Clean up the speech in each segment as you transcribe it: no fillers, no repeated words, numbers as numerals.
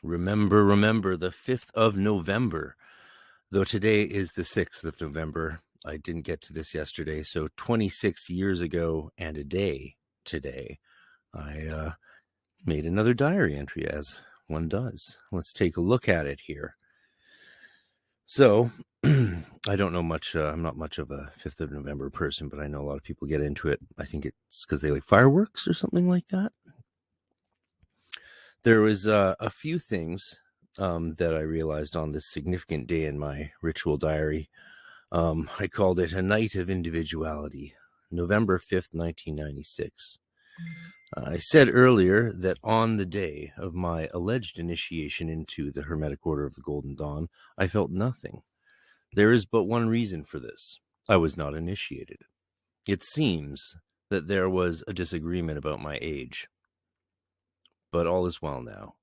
Remember the 5th of November. Though today is the 6th of November. I didn't get to this yesterday. So 26 years ago and a day today, I made another diary entry, as one does. Let's take a look at it here. So I don't know much. I'm not much of a 5th of November person, but I know a lot of people get into it. I think it's because they like fireworks or something like that. There was a few things that I realized on this significant day in my ritual diary. I called it a night of individuality, November 5th, 1996. I said earlier that on the day of my alleged initiation into the Hermetic Order of the Golden Dawn, I felt nothing. There is but one reason for this. I was not initiated. It seems that there was a disagreement about my age. But all is well now,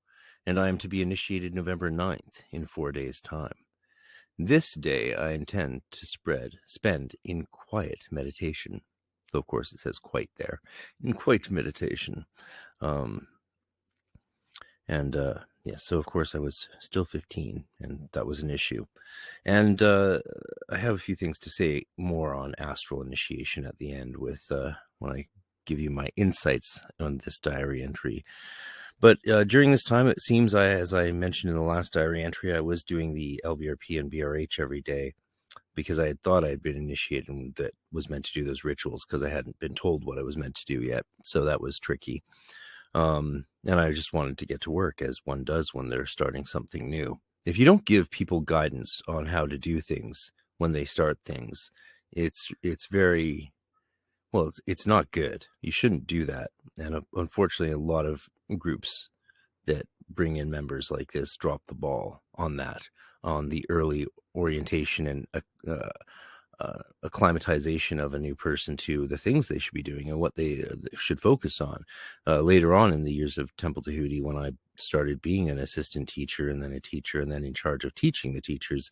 and I am to be initiated November 9th in 4 days' time. This day I intend to spend in quiet meditation. Though, of course, it says quite there. In quiet meditation. Yes, so, of course, I was still 15, and that was an issue. And I have a few things to say more on astral initiation at the end with when I give you my insights on this diary entry. But during this time, it seems, as I mentioned in the last diary entry, I was doing the LBRP and BRH every day because I had thought I had been initiated and that was meant to do those rituals because I hadn't been told what I was meant to do yet. So that was tricky. And I just wanted to get to work, as one does when they're starting something new. If you don't give people guidance on how to do things when they start things, it's very... well, it's not good. You shouldn't do that. And unfortunately, a lot of groups that bring in members like this drop the ball on that, on the early orientation and acclimatization of a new person to the things they should be doing and what they should focus on. Later on in the years of Temple Tahuti, when I started being an assistant teacher and then a teacher and then in charge of teaching the teachers,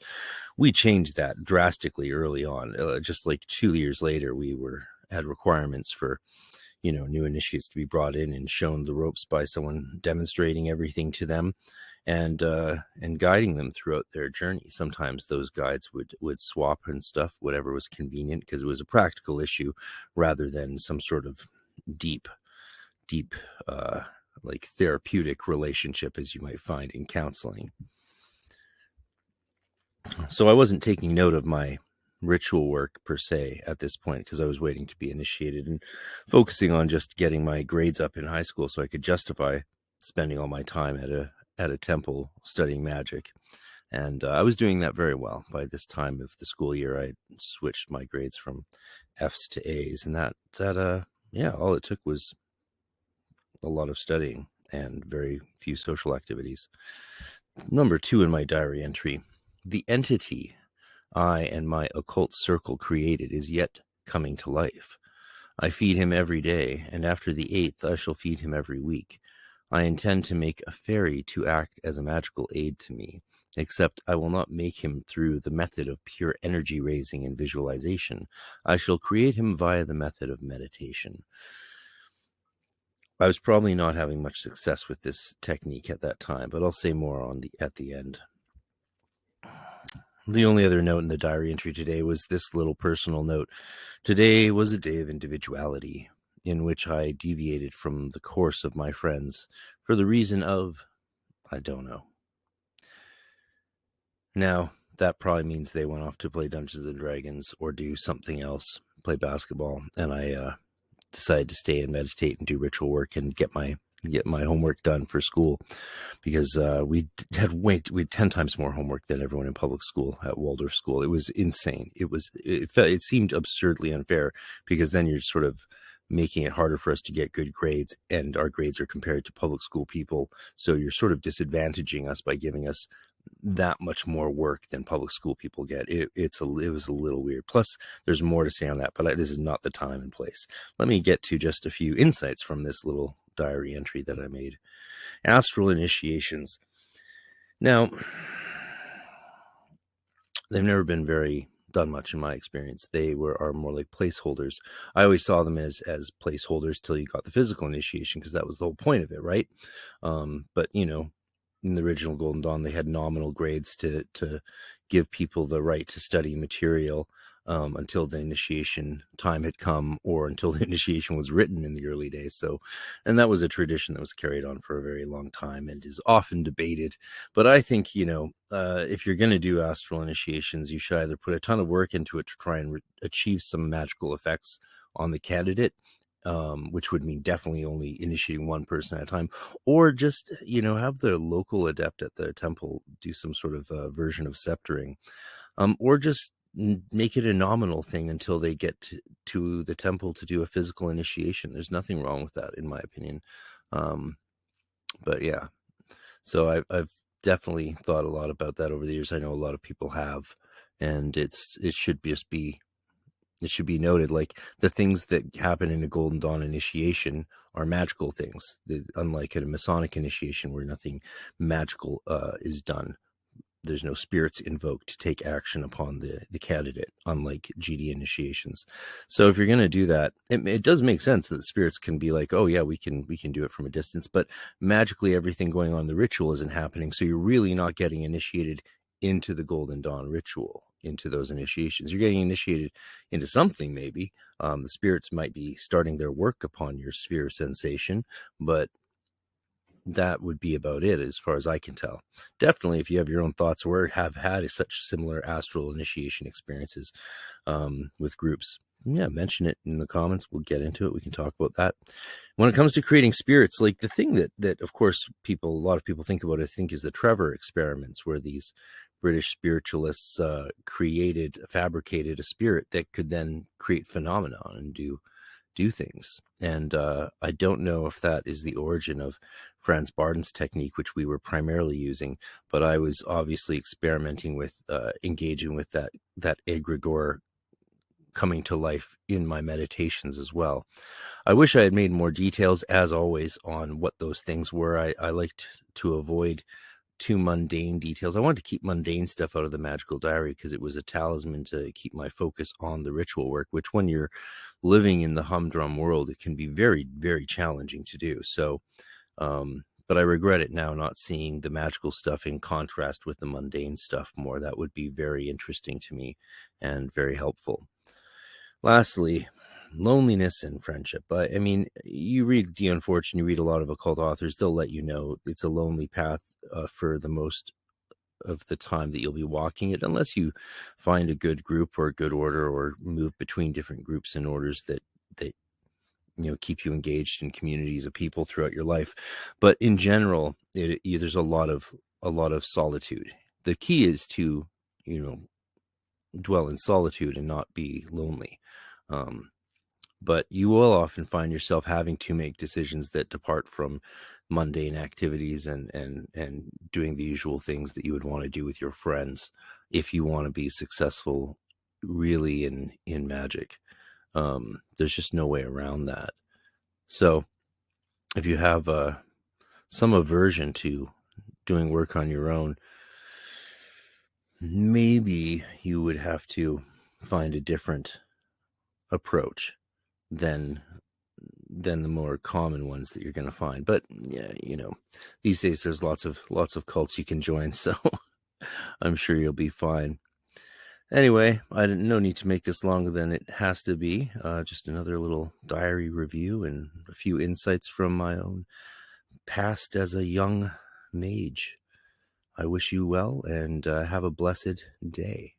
we changed that drastically early on. Just like 2 years later, we had requirements for, new initiates to be brought in and shown the ropes by someone demonstrating everything to them and guiding them throughout their journey. Sometimes those guides would swap and stuff, whatever was convenient, because it was a practical issue rather than some sort of deep, like therapeutic relationship as you might find in counseling. So I wasn't taking note of my ritual work per se at this point because I was waiting to be initiated and focusing on just getting my grades up in high school so I could justify spending all my time at a temple studying magic. And I was doing that very well. By this time of the school year, I switched my grades from F's to A's, and all it took was a lot of studying and very few social activities. Number 2 in my diary entry: the entity I and my occult circle created is yet coming to life. I feed him every day, and after the 8th I shall feed him every week. I intend to make a fairy to act as a magical aid to me, except I will not make him through the method of pure energy raising and visualization. I shall create him via the method of meditation. I was probably not having much success with this technique at that time, but I'll say more at the end. The only other note in the diary entry today was this little personal note. Today was a day of individuality in which I deviated from the course of my friends for the reason of, I don't know. Now, that probably means they went off to play Dungeons and Dragons or do something else, play basketball, and I decided to stay and meditate and do ritual work and get my homework done for school, because we had 10 times more homework than everyone in public school at Waldorf school. It was insane. It seemed absurdly unfair, because then you're sort of making it harder for us to get good grades, and our grades are compared to public school people. So you're sort of disadvantaging us by giving us that much more work than public school people get. It was a little weird. Plus, there's more to say on that, but this is not the time and place. Let me get to just a few insights from this little diary entry that I made. Astral initiations. Now, they've never been very done much in my experience. They are more like placeholders. I always saw them as placeholders till you got the physical initiation, because that was the whole point of it, right? But in the original Golden Dawn, they had nominal grades to give people the right to study material until the initiation time had come, or until the initiation was written in the early days. So, and that was a tradition that was carried on for a very long time and is often debated. But I think, if you're going to do astral initiations, you should either put a ton of work into it to try and achieve some magical effects on the candidate, which would mean definitely only initiating one person at a time, or just, have the local adept at the temple do some sort of version of sceptering, or just make it a nominal thing until they get to the temple to do a physical initiation. There's nothing wrong with that, in my opinion. But yeah, so I've definitely thought a lot about that over the years. I know a lot of people have, and it should be noted, like, the things that happen in a Golden Dawn initiation are magical things, unlike a Masonic initiation where nothing magical is done. There's no spirits invoked to take action upon the candidate, unlike GD initiations. So if you're going to do that, it does make sense that the spirits can be like, oh yeah, we can do it from a distance, but magically everything going on in the ritual isn't happening. So you're really not getting initiated into the Golden Dawn ritual, into those initiations. You're getting initiated into something, maybe. The spirits might be starting their work upon your sphere of sensation, but that would be about it as far as I can tell. Definitely, if you have your own thoughts or have had such similar astral initiation experiences with groups, yeah, mention it in the comments. We'll get into it. We can talk about that. When it comes to creating spirits, like, the thing that of course a lot of people think about, I think, is the Trevor experiments, where these British spiritualists fabricated a spirit that could then create phenomena and do things. And I don't know if that is the origin of Franz Barden's technique, which we were primarily using, but I was obviously experimenting with engaging with that egregore coming to life in my meditations as well. I wish I had made more details, as always, on what those things were. I liked to avoid too mundane details. I wanted to keep mundane stuff out of the magical diary because it was a talisman to keep my focus on the ritual work, which, when you're living in the humdrum world, it can be very, very challenging to do. So, but I regret it now, not seeing the magical stuff in contrast with the mundane stuff more. That would be very interesting to me and very helpful. Lastly, loneliness and friendship. I mean, you read Dion Fortune, you read a lot of occult authors, they'll let you know it's a lonely path for the most of the time that you'll be walking it, unless you find a good group or a good order, or move between different groups and orders that keep you engaged in communities of people throughout your life. But in general, there's a lot of solitude. The key is to dwell in solitude and not be lonely. But you will often find yourself having to make decisions that depart from mundane activities and doing the usual things that you would want to do with your friends if you want to be successful really in magic. There's just no way around that. So if you have some aversion to doing work on your own, maybe you would have to find a different approach than the more common ones that you're going to find. But yeah, these days there's lots of cults you can join, so I'm sure you'll be fine. Anyway, no need to make this longer than it has to be. Just another little diary review and a few insights from my own past as a young mage. I wish you well, and have a blessed day.